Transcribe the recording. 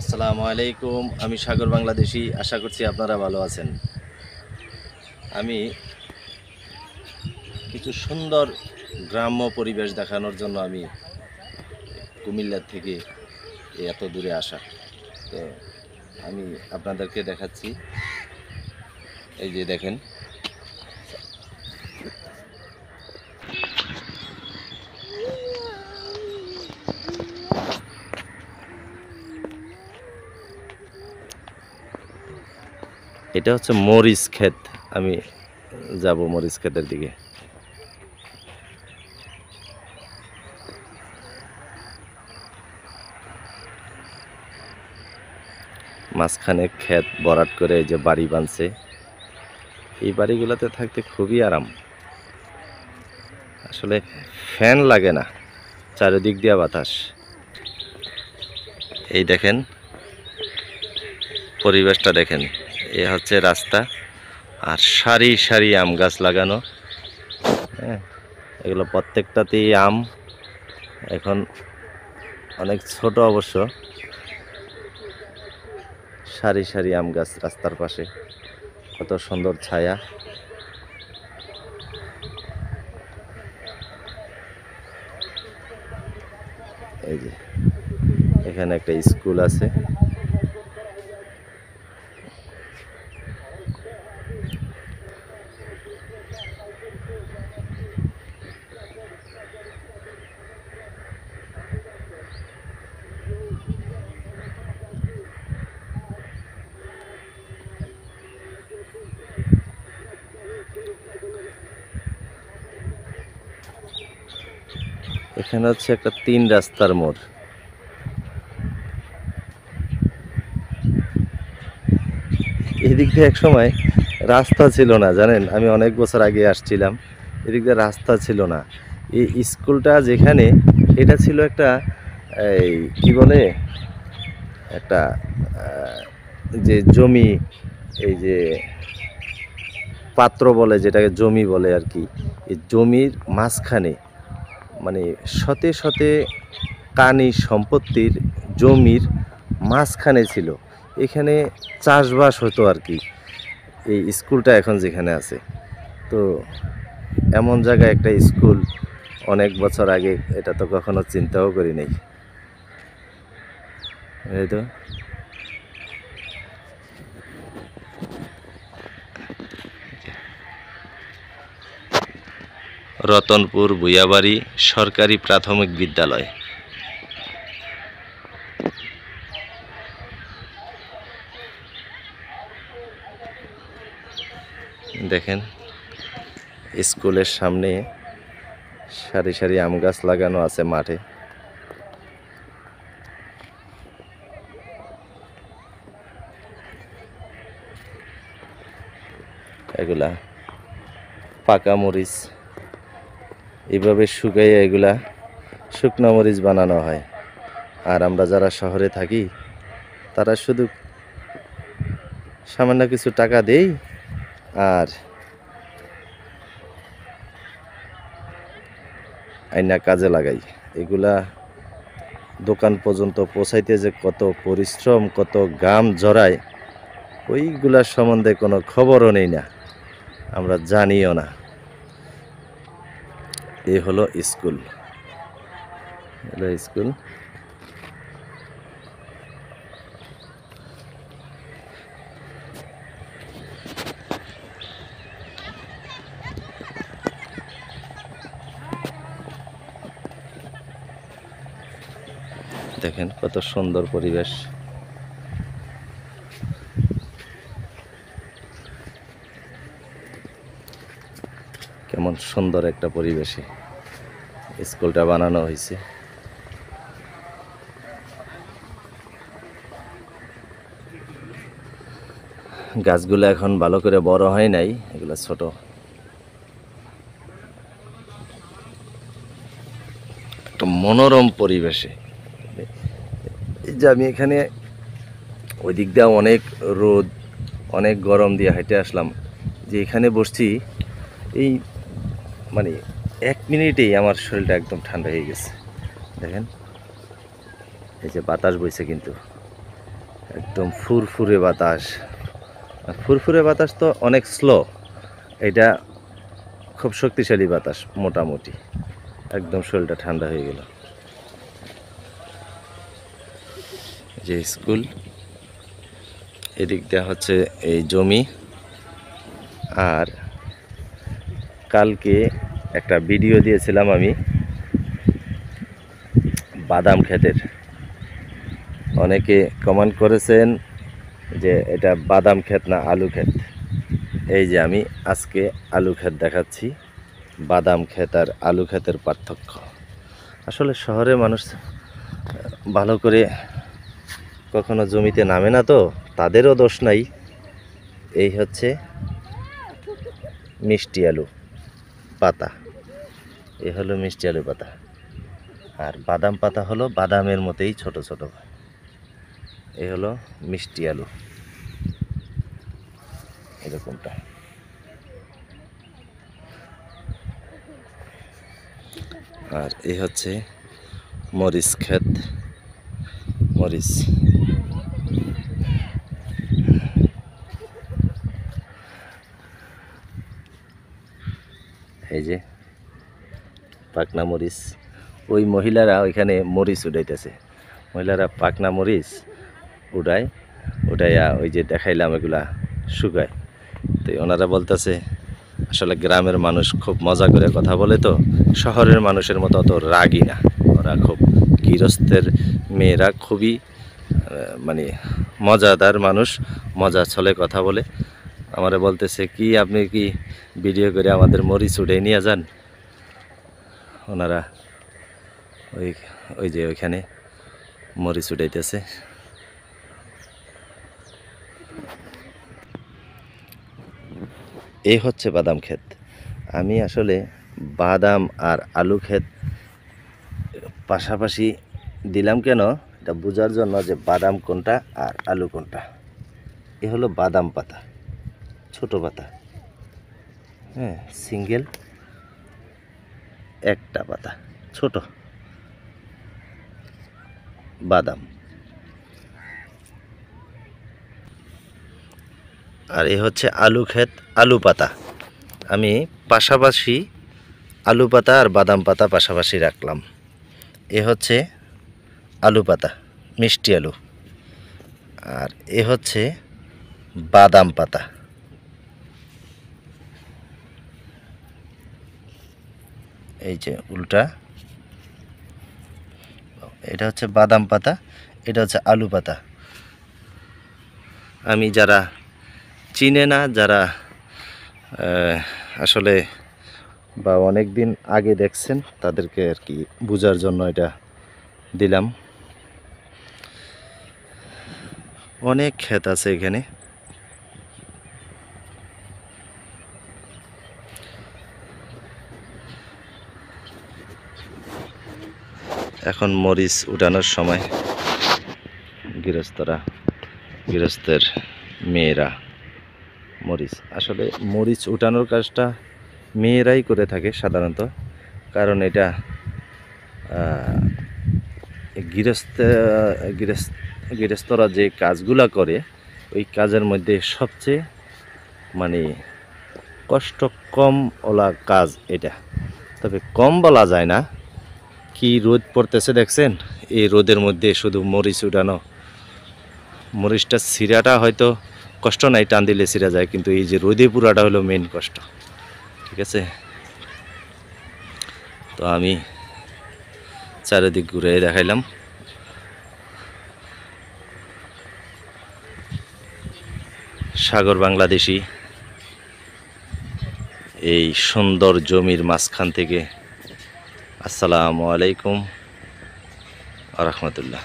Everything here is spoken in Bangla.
আসসালামু আলাইকুম। আমি সাগর বাংলাদেশি। আশা করছি আপনারা ভালো আছেন। আমি কিছু সুন্দর গ্রাম্য পরিবেশ দেখানোর জন্য আমি কুমিল্লা থেকে এত দূরে আসা। তো আমি আপনাদেরকে দেখাচ্ছি। এই যে দেখেন, এটা হচ্ছে মরিচ ক্ষেত। আমি যাব মরিচ ক্ষেতের দিকে। মাঝখানে ক্ষেত ভরাট করে এই যে বাড়ি বানছে। এই বাড়িগুলোতে থাকতে খুবই আরাম। আসলে ফ্যান লাগে না, চারিদিক দিয়া বাতাস। এই দেখেন, পরিবেশটা দেখেন। এ হচ্ছে রাস্তা, আর সারি সারি আম গাছ লাগানো। হ্যাঁ, এগুলো প্রত্যেকটাতেই আম। এখন অনেক ছোট অবশ্য। সারি সারি আম গাছ রাস্তার পাশে, কত সুন্দর ছায়া। এই যে এখানে একটা স্কুল আছে। এখানে হচ্ছে একটা 3 রাস্তার মোড়। এদিক দিয়ে এক সময় রাস্তা ছিল না, জানেন? আমি অনেক বছর আগে আসছিলাম, এদিক দিয়ে রাস্তা ছিল না। এই স্কুলটা যেখানে, এটা ছিল একটা, এই কি বলে, একটা যে জমি, এই যে পাত্র বলে, যেটাকে জমি বলে আর কি। এই জমির মাঝখানে, মানে শতে শতে কানি সম্পত্তির জমির মাঝখানে ছিল। এখানে চাষবাস হতো আর কি, এই স্কুলটা এখন যেখানে আছে। তো এমন জায়গায় একটা স্কুল, অনেক বছর আগে, এটা তো কখনো চিন্তাও করি নাই। এই তো রতনপুর ভুইয়াবাড়ি সরকারি প্রাথমিক বিদ্যালয়। দেখেন, স্কুলের সামনে সারি সারি আম গাছ লাগানো আছে মাঠে। এগুলা পাকা মরিচ, এইভাবে শুকাইয়ে এগুলা শুকনো মরিচ বানানো হয়। আর আমরা যারা শহরে থাকি, তারা শুধু সামান্য কিছু টাকা দেই, আর আইনা কাজে লাগাই। এগুলা দোকান পর্যন্ত পৌঁছাইতে যে কত পরিশ্রম, কত ঘাম ঝরায়, ওইগুলার সম্বন্ধে কোনো খবরও নেই না, আমরা জানিও না। এই হলো স্কুল, স্কুল। দেখেন কত সুন্দর পরিবেশ। কেমন সুন্দর একটা পরিবেশে স্কুলটা বানানো হয়েছে। গাছগুলো এখন ভালো করে বড় হয় নাই, এগুলো ছোট। একটা মনোরম পরিবেশে, এই যে আমি এখানে ওই দিক দিয়ে অনেক রোদ, অনেক গরম দিয়ে হেঁটে আসলাম, যে এখানে বসছি, এই মানে 1 মিনিটেই আমার শরীরটা একদম ঠান্ডা হয়ে গেছে। দেখেন, এই যে বাতাস বইছে কিন্তু। একদম ফুরফুরে বাতাস। আর ফুরফুরে বাতাস তো অনেক স্লো, এটা খুব শক্তিশালী বাতাস মোটামুটি। একদম শরীরটা ঠান্ডা হয়ে গেল। যে স্কুল, এদিকটা হচ্ছে এই জমি। আর কালকে একটা ভিডিও দিয়েছিলাম আমি বাদাম ক্ষেতের। অনেকে কমেন্ট করেছেন যে এটা বাদাম ক্ষেত না আলু ক্ষেত। এই যে আমি আজকে আলু ক্ষেত দেখাচ্ছি। বাদাম ক্ষেত আর আলু ক্ষেতের পার্থক্য। আসলে শহরে মানুষ ভালো করে কখনো জমিতে নামে না, তো তাদেরও দোষ নাই। এই হচ্ছে মিষ্টি আলু পাতা, এই হলো মিষ্টি আলু পাতা। আর বাদাম পাতা হলো বাদামের মতোই ছোট ছোট। এই হলো মিষ্টি আলু, এরকমটা। আর এই হচ্ছে মরিচ ক্ষেত, মরিচ। এই যে পাকনা মরিচ, ওই মহিলারা ওইখানে মরিচ উঠাইতেছে। মহিলারা পাকনা মরিচ উঠাইয়া ওই যে দেখাইলাম এগুলা শুকায়। তো ওনারা বলতেছে আসলে গ্রামের মানুষ খুব মজা করে কথা বলে, তো শহরের মানুষের মতো অত রাগী না। ওরা খুব গৃহস্থের মেয়েরা খুবই মানে মজাদার মানুষ, মজা ছলে কথা বলে। আমারে বলতেছে কি আপনি কি ভিডিও করে আমাদের মরিচ উঠে নিয়ে যান। ওনারা ওই ওই যে ওইখানে মরিচ উঠাইতেছে। এই হচ্ছে বাদাম ক্ষেত। আমি আসলে বাদাম আর আলু ক্ষেত পাশাপাশি দিলাম কেন, এটা বোঝার জন্য যে বাদাম কোনটা আর আলু কোনটা। এ হলো বাদাম পাতা, ছোট পাতা, হ্যাঁ, সিঙ্গেল একটা পাতা, ছোট বাদাম। আর এ হচ্ছে আলু ক্ষেত, আলু পাতা। আমি পাশাপাশি আলু পাতা আর বাদাম পাতা পাশাপাশি রাখলাম। এ হচ্ছে আলু পাতা, মিষ্টি আলু। আর এ হচ্ছে বাদাম পাতা। এই যে উল্টা, এটা হচ্ছে বাদাম পাতা, এটা হচ্ছে আলু পাতা। আমি যারা চিনে না, যারা আসলে বা অনেক দিন আগে দেখছেন, তাদেরকে আর কি বোঝার জন্য এটা দিলাম। অনেক ক্ষেত আছে এখানে। এখন মরিচ উঠানোর সময়। গৃহস্থের মেয়েরা মরিচ, আসলে মরিচ উঠানোর কাজটা মেয়েরাই করে থাকে সাধারণত। কারণ এটা গৃহস্থরা যে কাজগুলা করে, ওই কাজের মধ্যে সবচেয়ে মানে কষ্ট কম ওলা কাজ এটা। তবে কম বলা যায় না। কি রোদ পড়তেছে দেখছেন, এই রোদের মধ্যে শুধু মরিচ উঠানো। মরিচটা ছিঁড়াটা হয়তো কষ্ট নাই, টান দিলে ছিঁড়া যায়, কিন্তু এই যে রোদে পুরাটা হলো মেন কষ্ট। ঠিক আছে, তো আমি চারিদিক ঘুরে দেখাইলাম। সাগর বাংলাদেশি এই সুন্দর জমির মাঝখান থেকে আসসালামু আলাইকুম ওয়া রাহমাতুল্লাহ।